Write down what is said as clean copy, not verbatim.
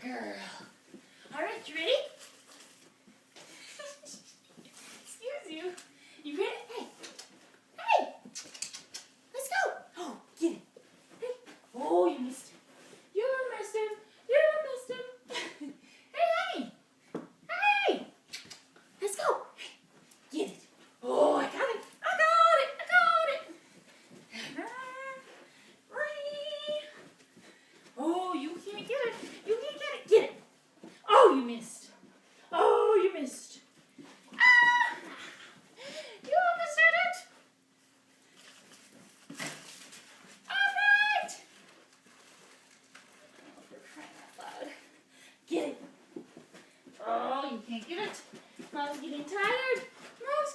girl. All right, you ready? Excuse you. You ready? Hey. Hey. Let's go. Oh, get it. Hey. Oh, you missed him. You missed him. You missed him. Hey, honey. Hey. Let's go. Hey. Get it. Oh, I got it. I got it. I got it. Oh, you can't get it. You can't get it. Get it. Oh, you missed. Oh, you missed. Ah! You almost did it. All right. Oh, for crying out loud. Get it. Oh, you can't get it. Mom's getting tired. Mom's